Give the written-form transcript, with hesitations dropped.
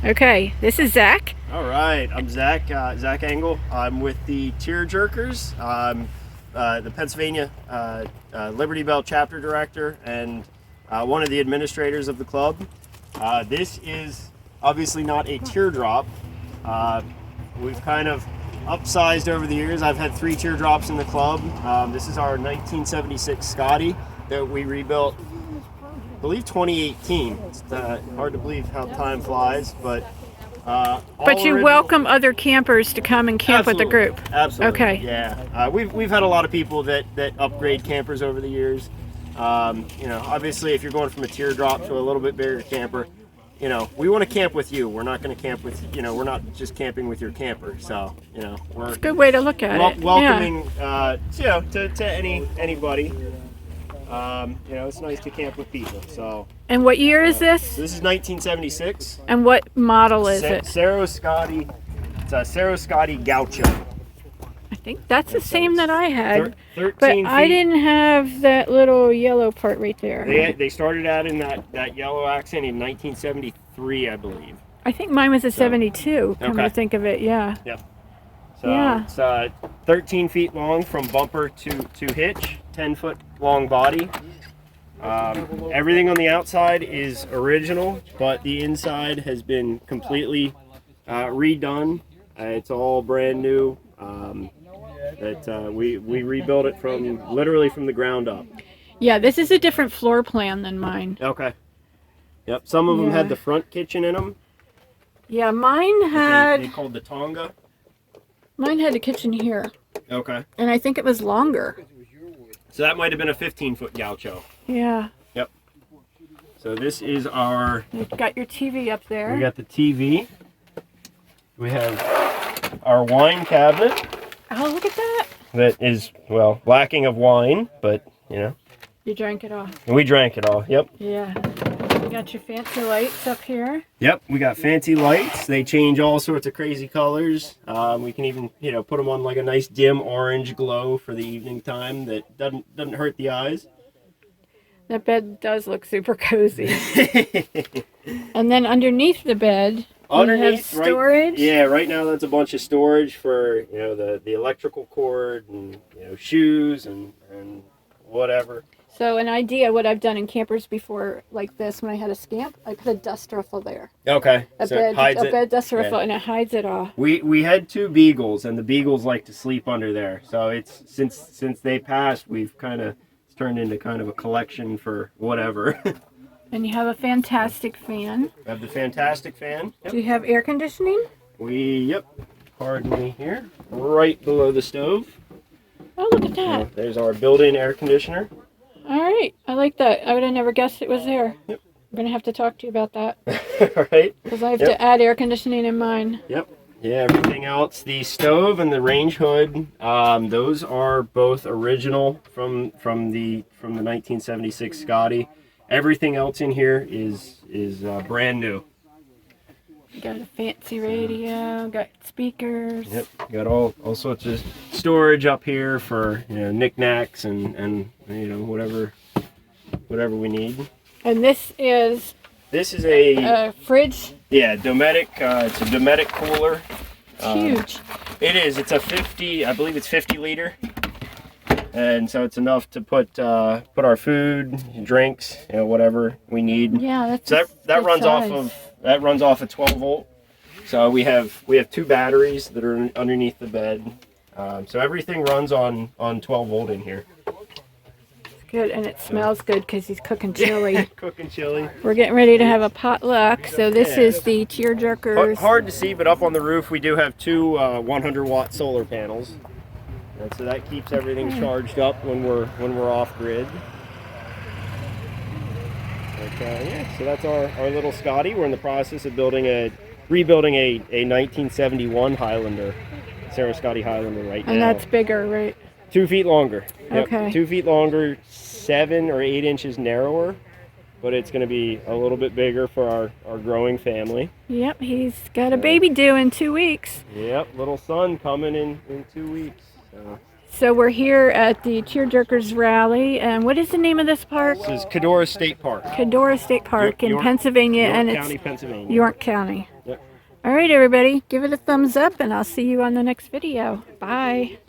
Okay, this is Zach. All right, I'm Zach, Zach Engel. I'm with the TearJerkers. I'm the Pennsylvania Liberty Bell chapter director and one of the administrators of the club. This is obviously not a teardrop. We've kind of upsized over the years. I've had 3 teardrops in the club. This is our 1976 Scotty that we rebuilt, I believe 2018. It's hard to believe how time flies, but you welcome other campers to come and camp with the group. Absolutely. Okay. Yeah. We've had a lot of people that upgrade campers over the years. You know, obviously, if you're going from a teardrop to a little bit bigger camper, you know, we want to camp with you. We're not going to camp with, you know, we're not just camping with your camper. So, you know, we're It's a good way to look at it. Welcoming, you know, to anybody. You know, it's nice to camp with people. So. And what year is this? This is 1976. And what model is it? Scotty. It's a Scotty Gaucho. I think that's the same that I had. 13 but feet. I didn't have that little yellow part right there. They started out in that yellow accent in 1973, I believe. I think mine was a 72, come to think of it, yeah. Yep. So yeah. It's 13 feet long from bumper to hitch, 10-foot long body. Everything on the outside is original, but the inside has been completely redone. It's all brand new. We rebuilt it literally from the ground up. Yeah, this is a different floor plan than mine. Okay. Yep. Some of them had the front kitchen in them. Yeah, mine had. They called the Tonga. Mine had a kitchen here. Okay. And I think it was longer. So that might have been a 15-foot Gaucho. Yeah. Yep. So this is our. You've got your TV up there. We got the TV. We have our wine cabinet. Oh, look at that. That is, well, lacking of wine, but, you know. You drank it all. We drank it all, yep. Yeah. You got your fancy lights up here. Yep, we got fancy lights. They change all sorts of crazy colors. We can even, you know, put them on like a nice dim orange glow for the evening time that doesn't hurt the eyes. That bed does look super cozy. And then underneath the bed, you have storage. Right now that's a bunch of storage for, you know, the electrical cord and, you know, shoes and whatever. So an idea, what I've done in campers before like this, when I had a scamp, I put a dust ruffle there. Okay. A bed dust ruffle, and it hides it all. We had 2 beagles, and the beagles like to sleep under there. So it's since they passed, we've kind of turned into kind of a collection for whatever. And you have a fantastic fan. We have the fantastic fan. Yep. Do you have air conditioning? Yep. Pardon me here. Right below the stove. Oh, look at that. There's our built-in air conditioner. All right. I like that. I would have never guessed it was there. Yep. I'm going to have to talk to you about that. All right. Because I have to add air conditioning in mine. Yep. Yeah, everything else. The stove and the range hood, those are both original from the 1976 Scotty. Everything else in here is brand new. You got a fancy radio, got speakers. Yep, got all sorts of storage up here for, you know, knickknacks and you know, whatever we need. And this is a fridge. Yeah, Dometic. It's a Dometic cooler. It's huge. It is. It's a 50. I believe it's 50 liter. And so it's enough to put our food, drinks, you know, whatever we need. Yeah, that's so that runs off of 12 volt. So we have 2 batteries that are underneath the bed. So everything runs on 12 volt in here. It's good, and it smells good because he's cooking chili. Cooking chili. We're getting ready to have a potluck. So this is the TearJerkers. Hard to see, but up on the roof we do have 2 100-watt solar panels. And so that keeps everything charged up when we're off grid. But, so that's our little Scotty. We're in the process of rebuilding a 1971 Highlander, Sarah Scotty Highlander right now. And that's bigger, right? 2 feet longer. Yep. Okay. 2 feet longer, 7 or 8 inches narrower, but it's going to be a little bit bigger for our growing family. Yep, he's got a baby due in 2 weeks. Yep, little son coming in 2 weeks. So. So we're here at the TearJerkers rally, and what is the name of this park? This is Cadora State Park. Cadora State Park in Pennsylvania, York and County, it's Pennsylvania. York County. Yep. All right, everybody, give it a thumbs up, and I'll see you on the next video. Bye.